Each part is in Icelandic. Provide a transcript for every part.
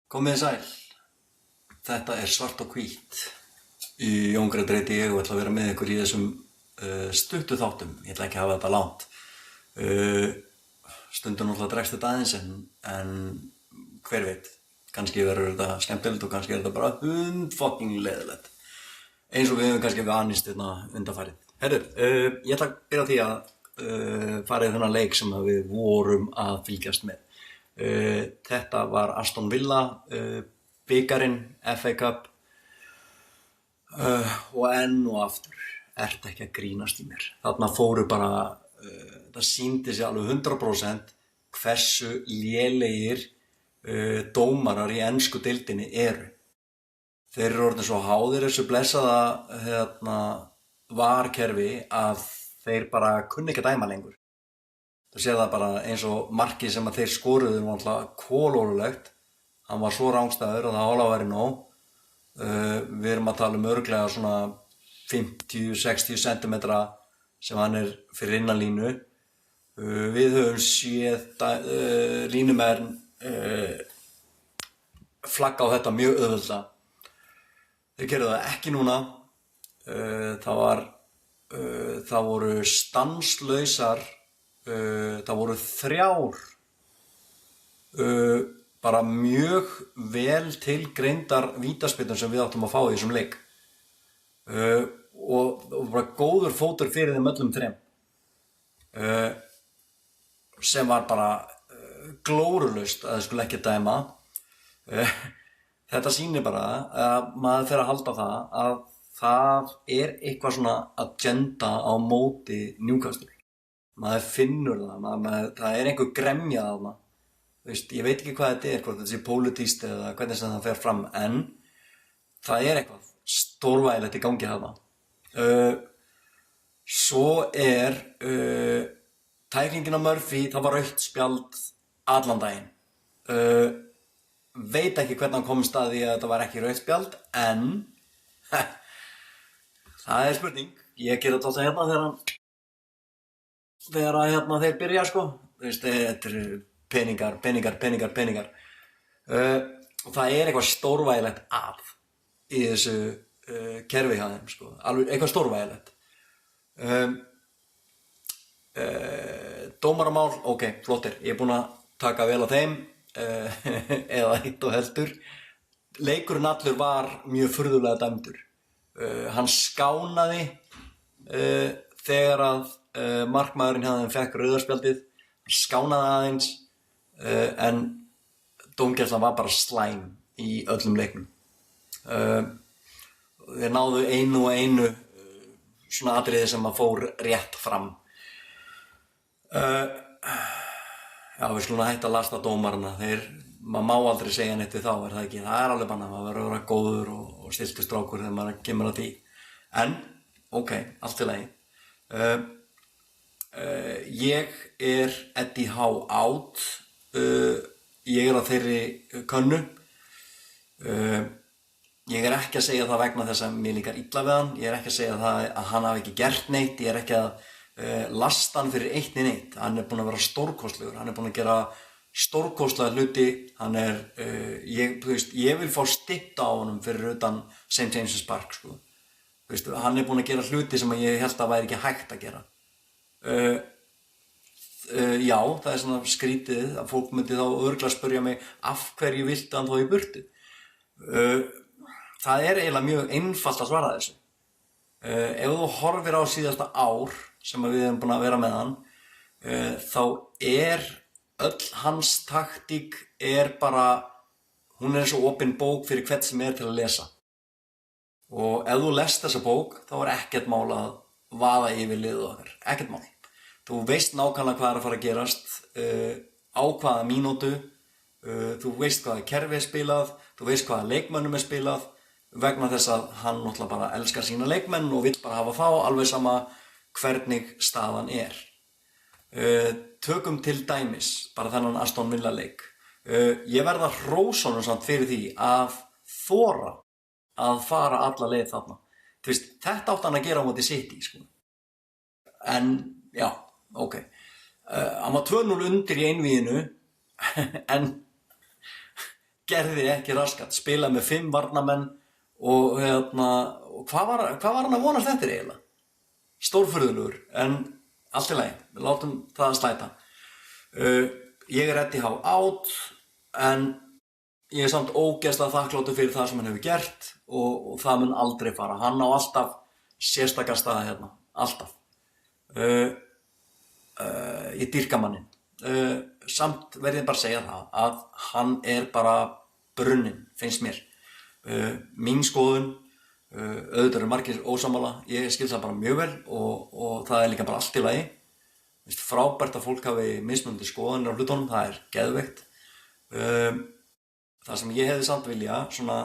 Komið sæl, þetta er svart og hvítt. Jón Gretar heiti ég og ætla að vera með ykkur í þessum stuttu þáttum. Ég ætla ekki að hafa þetta langt. Stundum náttúrulega dregst þetta aðeins en hver veit, kannski verður þetta skemmtilegt og kannski er þetta bara hundfucking leiðilegt. Eins og við höfum kannski vanist hérna undanfarið. Ég ætla að byrja á því að fara í þennan leik sem við vorum að fylgjast með. Þetta var Aston Villa, bikarinn, FA Cup og enn og aftur, ertu ekki að grínast í mér. Þarna fóru bara, það sýndi sig alveg 100% hversu lélegir dómarar í ensku deildinni eru. Þeir eru orðnir svo háðir þessu blessaða VAR-kerfi að þeir bara kunni ekki að dæma lengur. Þú séð það bara eins og markið sem að þeir skoruðu var alltaf kolólulegt. Hann var svo rangstæður að það hálfa væri nóg. Við erum að tala örugglega svona 50-60 cm sem hann er fyrir innan línu. Við höfum séð línumenn flagga á þetta mjög auðveldlega. Þeir gerðu það ekki núna. Það voru stanslausar. Það voru 3 bara mjög vel tilgreindar vítaspyrnur sem við áttum að fá í þessum leik og bara góður fótur fyrir þeim öllum 3 sem var bara glórulaust að þeir skulle ekki dæma. Þetta sýnir bara að maður fer að halda það að það er eitthvað svona agenda á móti Newcastle. Maður finnur það, það er einhver gremja þarna. Ég veit ekki hvað þetta er, hvort þetta sé pólitískt eða hvernig sem það fer fram, en það er eitthvað stórvægilegt í gangi þarna. Svo er tæklingin á Murphy, það var rautt spjald allan daginn. Veit ekki hvernig hann komst að því að þetta var ekki rautt spjald, en það er spurning. Ég gera þetta alltaf hérna þegar þeir byrja, sko. Þetta eru peningar. Og það er eitthvað stórvægilegt að í þessu kerfi hjá þeim, sko. Alveg eitthvað stórvægilegt. Dómaramál, ok, flottir. Ég er búinn að taka vel á þeim, eða hitt og heldur. Leikurinn allur var mjög furðulega dæmdur. Hann skánaði þegar að markmaðurinn hjá þeim fékk rauðarspjaldið, hann skánaði aðeins, en dómgæslan var bara slæm í öllum leiknum. Þeir náðu einu svona atriði sem að fór rétt fram. Já, við skulum að hætta að lasta dómarana. Maður má aldrei segja neitt við þá, er það ekki? Það er alveg bannað, maður verður að vera góður og stilltur strákur þegar maður kemur að því. En, ok, allt í lagi. Ég er Eddie Howe out. Ég er á þeirri könnu. Ég er ekki að segja það vegna þess að mér líkar illa við hann. Ég er ekki að segja það að hann hafi ekki gert neitt. Ég er ekki að lasta hann fyrir eitt né neitt. Hann er búinn að vera stórkostlegur. Hann er búinn að gera stórkostlega hluti. Hann er, ég vil fá stytta á honum fyrir utan St. James's Park, sko. Hann er búinn að gera hluti sem ég held að væri ekki hægt að gera. Já, það er svona skrítið að fólk myndi þá örugglega spyrja mig af hverju viltu hann þá í burtu. Það er eiginlega mjög einfalt að svara þessu. Ef þú horfir á síðasta ár sem við erum búin að vera með hann, þá er öll hans taktík bara, hún er eins og opin bók fyrir hvern sem er til að lesa. Og ef þú lest þessa bók, þá er ekkert mál að vaða yfir liðið okkar, ekkert mál. Þú veist nákvæmlega hvað er að fara að gerast, á hvaða mínútu, þú veist hvaða kerfi er spilað, þú veist hvaða leikmönnum er spilað, vegna þess að hann náttúrulega bara elskar sína leikmenn og vill bara hafa þá alveg sama hvernig staðan er. Tökum til dæmis bara þennan Aston Villa leik. Ég verð að hrósa honum samt fyrir því að þora að fara alla leið þarna. Þetta átti hann að gera á móti City, sko. En, já, ok. Hann var 2-0 undir í einvíginu, en gerði ekki raskat, spilaði með 5 varnarmenn og og hvað var hann að vonast eftir eiginlega? Stórfurðulegur, en allt í lagi, við látum það að slæta. Ég er Eddie Howe out, en ég er samt ógeðslega þakkláttur fyrir það sem hann hefur gert og það mun aldrei fara. Hann á alltaf sérstaka staða hérna, alltaf. Ég dýrka manninn. Samt verð ég bara að segja það að hann er bara brunninn, finnst mér. Mín skoðun, auðvitað eru margir ósammála, ég skil það bara mjög vel og það er líka bara allt í lagi. Frábært að fólk hafi mismunandi skoðanir á hlutunum, það er geðveikt. Það sem ég hefði samt vilja svona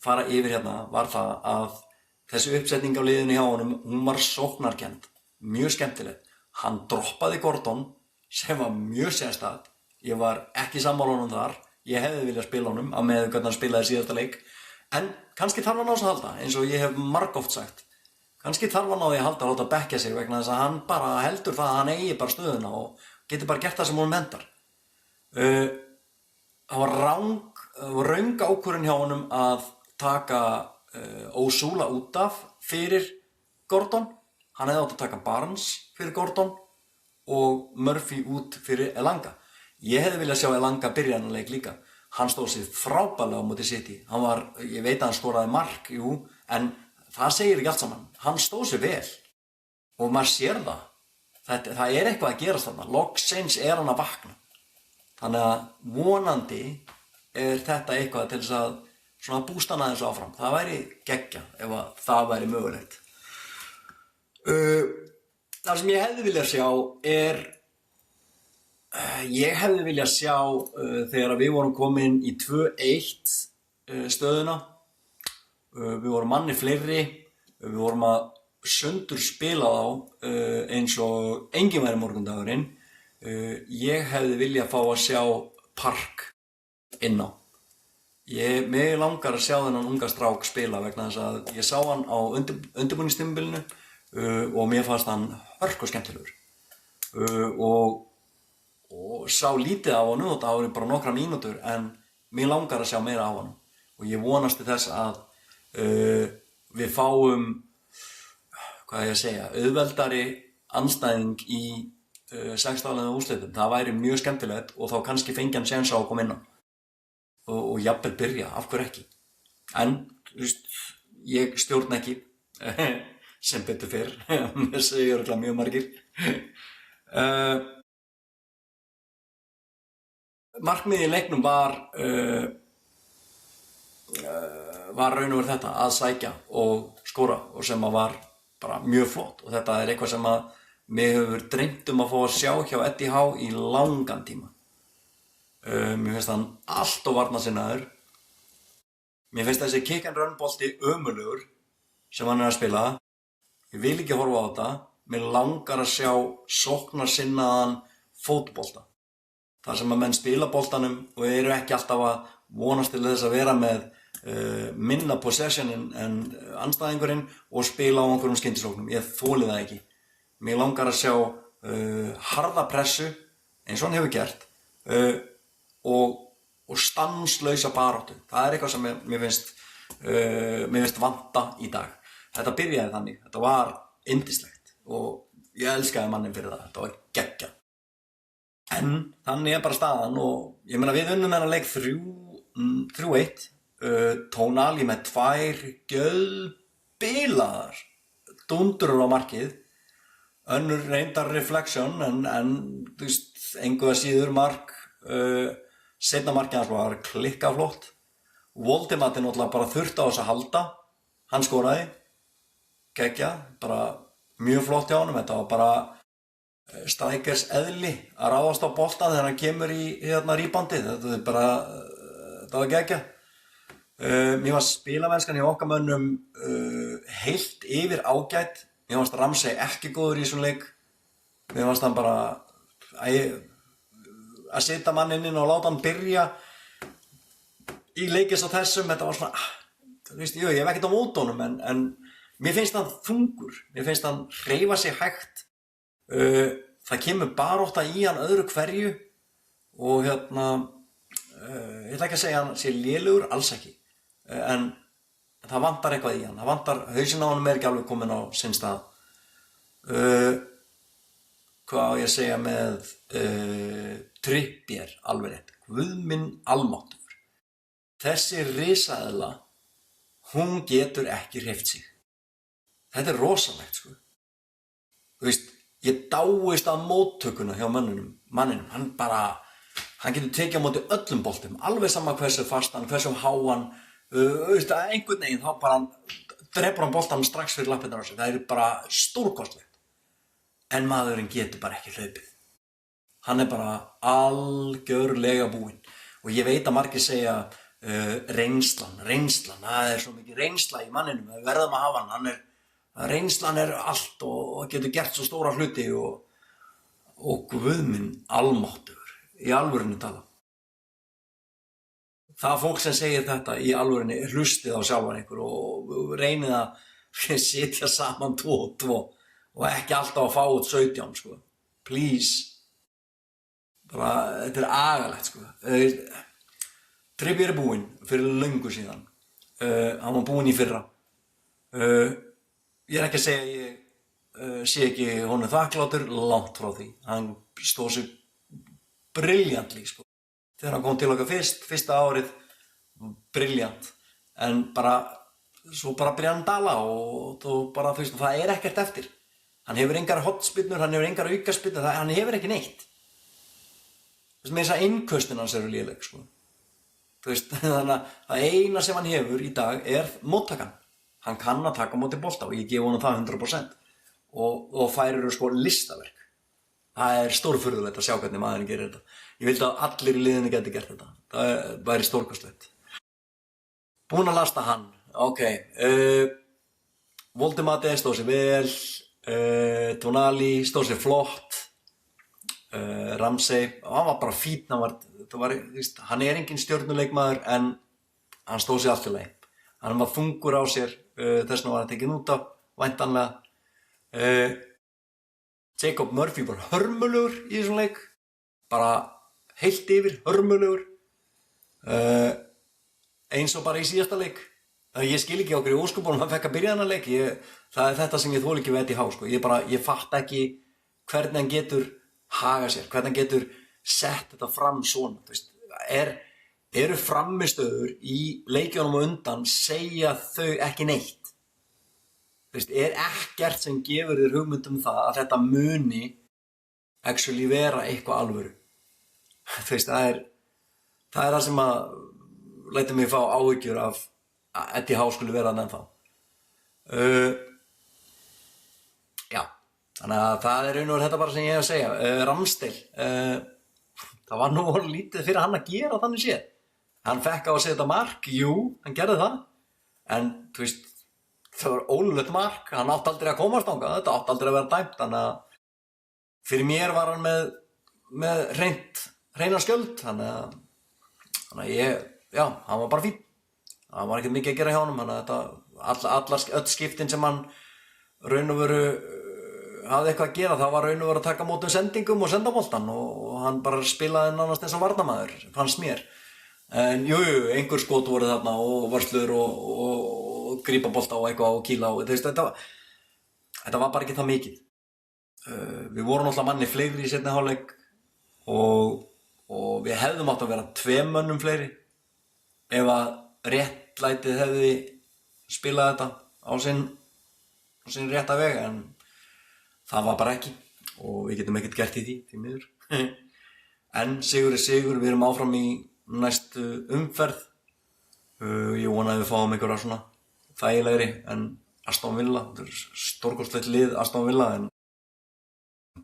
fara yfir hérna var það að þessi uppsetning á liðinu hjá honum, hún var sóknarkennd, mjög skemmtileg. Hann droppaði Gordon sem var mjög sérstakt. Ég var ekki sammála honum þar, ég hefði viljað spila honum að með hvernig hann spilaði síðasta leik. En kannski þarf hann á þess að halda, eins og ég hef margoft sagt. Kannski þarf hann á því að halda að láta bekkja sig vegna þess að hann bara heldur það að hann eigi bara stöðuna og getur bara gert það sem honum hentar. Það var röng ákvörðun hjá honum að taka Ozuna út af fyrir Gordon. Hann hefði átt að taka Barnes fyrir Gordon og Murphy út fyrir Elanga. Ég hefði viljað sjá Elanga byrja þennan leik líka. Hann stóð sig frábærlega á móti City. Ég veit að hann skoraði mark, jú, en það segir ekki allt saman. Hann stóð sig vel og maður sér það. Það er eitthvað að gerast þarna. Loksins er hann að vakna. Þannig að vonandi er þetta eitthvað til þess að svona bústa hann aðeins áfram. Það væri geggjað ef að það væri mögulegt. Það sem ég hefði viljað sjá er ég hefði viljað sjá þegar við vorum komin í 2-1 stöðuna. Við vorum manni fleiri, við vorum að sundur spila þá eins og enginn væri morgundagurinn. Ég hefði viljað fá að sjá Park inn á. Mig langar að sjá þennan unga strák spila vegna þess að ég sá hann á undirbúningstímabilinu og mér fannst hann hörku skemmtilegur. Og sá lítið af honum og það voru bara nokkra mínútur en mig langar að sjá meira af honum. Og ég vonast til þess að við fáum, hvað ég að segja, auðveldari andstæðing í 16. úrslitum. Það væri mjög skemmtilegt og þá kannski fengi hann séns á að koma inn á. Og jafnvel byrja, af hverju ekki. En, ég stjórna ekki, sem betur fyrr, þessu ég örugglega mjög margir. Markmiðið í leiknum var raun og veru þetta, að sækja og skora og sem að var bara mjög flott og þetta er eitthvað sem að mig hefur dreymt að fá að sjá hjá Eddie Howe í langan tíma. Mér finnst hann allt of varnarsinnaður. Mér finnst þessi kick and run bolti ömurlegur sem hann er að spila. Ég vil ekki horfa á þetta. Mér langar að sjá sóknarsinnaðan fótbolta. Þar sem að menn spila boltanum og eru ekki alltaf að vonast til þess að vera með minna possession en andstæðingurinn og spila á einhverjum skyndisóknum. Ég þoli það ekki. Mér langar að sjá harða pressu eins og hann hefur gert og stanslausa baráttu. Það er eitthvað sem mér finnst vanta í dag. Þetta byrjaði þannig. Þetta var yndislegt og ég elskaði manninn fyrir það. Þetta var geggjað. En þannig er bara staðan og ég meina við unnum þennan leik 3-1. Tonali með 2 gjörbilaðar dúndurur á markið. Önnur reyndar reflection en þú veist, engu að síður mark. Seinna markið hans var klikkaflott. Voldemati náttúrulega bara þurfti á þess að halda. Hann skoraði. Geggjað, bara mjög flott hjá honum. Þetta var bara Strikers eðli að ráðast á boltann þegar hann kemur í reboundið. Þetta var geggjað. Mér var spilamennskan hjá okkar mönnum heilt yfir ágætt. Mér fannst Ramsey ekki góður í þessum leik. Mér fannst hann bara að setja manninn inn og láta hann byrja í leikis á þessum. Þetta var svona, þú veist, ég hef ekkert á móti honum en mér finnst hann þungur. Mér finnst hann hreyfa sig hægt. Það kemur barátta í hann öðru hverju og ég ætla ekki að segja hann sé lélegur, alls ekki, en það vantar eitthvað í hann, það vantar, hausinn á honum ekki alveg komin á sinn stað. Hvað á ég að segja með Trippier, alveg rétt, Guð minn almáttugur. Þessi risaeðla, hún getur ekki hreyft sig. Þetta rosalegt, sko. Þú veist, ég dáist að móttökuna hjá manninum, hann getur tekið á móti öllum boltum, alveg sama hversu fastan, hversu háan, einhvern veginn, þá bara drepur hann boltan strax fyrir lappirnar á sig, það bara stórkostlegt. En maðurinn getur bara ekki hlaupið. Hann bara algjörlega búinn. Og ég veit að margir segja reynslan, það svo mikið reynsla í manninum, við verðum að hafa hann, reynslan allt og getur gert svo stóra hluti og Guð minn almáttugur, í alvörunni tala. Það fólk sem segir þetta í alvörunni, hlustið á sjálfan ykkur og reynið að setja saman 2 og 2 og ekki alltaf að fá út 17, sko. Please. Bara, þetta agalegt, sko. Trippier búinn fyrir löngu síðan. Hann var búinn í fyrra. Ég ekki að segja að ég sé ekki honum þakklátur, langt frá því. Hann stóð sig brilliantly, sko. Þegar hann kom til okkar fyrsta árið, brilliant. En svo byrjaði hann að dala og þú veist, það ekkert eftir. Hann hefur engar hotspinnur, hann hefur engar aukaspinnur, hann hefur ekki neitt. Þú veist, með þess að innköstin hans léleg, sko. Þú veist, þannig að það eina sem hann hefur í dag móttakan. Hann kann að taka á móti bolta og ég gef honum það 100%. Og færir sko listaverk. Það stórfurðulegt að sjá hvernig maðurinn gerir þetta. Ég vildi að allir í liðinu geti gert þetta. Það væri stórkostlegt. Búinn að lasta hann. Ok. Voldemati stóð sér vel. Tonali stóð sér flott. Ramsey, hann var bara fínn, hann engin stjörnuleikmaður en hann stóð sér allt í lagi. Hann var þungur á sér, þess vegna var hann tekinn út af, væntanlega. Jacob Murphy var hörmulegur í þessum leik, bara heilt yfir hörmulegur, eins og bara í síðasta leik. Ég skil ekki okkur í ósköpunum hann fekk að byrja þennan leik, það þetta sem ég þoli ekki við ETH, sko. Ég fatt ekki hvernig hann getur haga sér, hvernig hann getur sett þetta fram svona, þú veist, eru frammistöður í leikjunum og undan, segja þau ekki neitt, þú veist, ekkert sem gefur þér hugmynd það að þetta muni actually vera eitthvað alvöru, þú veist, það það sem að lætur mig fá áhyggjur af að ETH skuli vera þarna ennþá. Já, þannig að það raun og þetta bara sem ég hef að segja. Ramsdale, það var nú lítið fyrir hann að gera þannig séð. Hann fekk á að setja mark, jú, hann gerði það, en þú veist, það var ólulegt mark, hann átti aldrei að komast þangað, þetta átti aldrei að vera dæmt, þannig að fyrir mér var hann með hreina skjöld, þannig að já, hann var bara fínn. Það var ekkert mikið að gera hjá honum, þannig að öll skiptin sem hann raun og veru hafði eitthvað að gera, það var raun og veru að taka á móti sendingum og senda boltann og hann bara spilaði nánast eins og varnarmaður, fannst mér. En jú, einhver skot voru þarna og vörslur og grípa bolta og eitthvað og kýla og þetta var bara ekki það mikið. Við vorum náttúrulega manni fleiri í seinni hálfleik og við hefðum átt að vera 2 mönnum fleiri ef að réttlætið hefði spilað þetta á sinn rétta veg, en það var bara ekki og við getum ekkert gert í því miður. En sigur sigur, við erum áfram í næstu umferð. Ég vona að við fáum einhverja svona þægilegri en Aston Villa, þetta stórkostlegt lið Aston Villa, en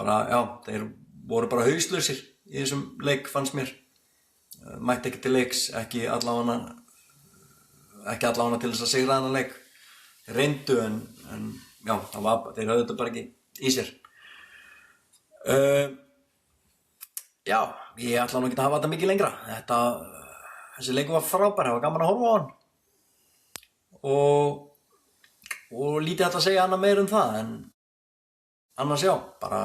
bara, já, þeir voru bara hauslausir í þessum leik, fannst mér. Mætti ekki til leiks, ekki allavega til þess að sigra þennan leik. Þeir reyndu en já, þeir höfðu þetta bara ekki í sér. Já, ég ætla nú ekki að hafa þetta mikið lengra. Þessi leikur var frábær, það var gaman að horfa á hann. Og lítið ætla að segja annað meir það, en annars já, bara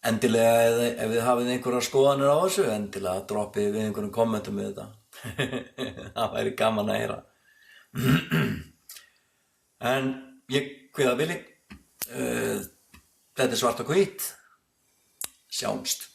endilega ef þið hafið einhverjar skoðanir á þessu, endilega droppið við einhverjum kommentum við þetta. Það væri gaman að heyra. En ég kveða Vili. Þetta er Svart og hvítt. Sjáumst.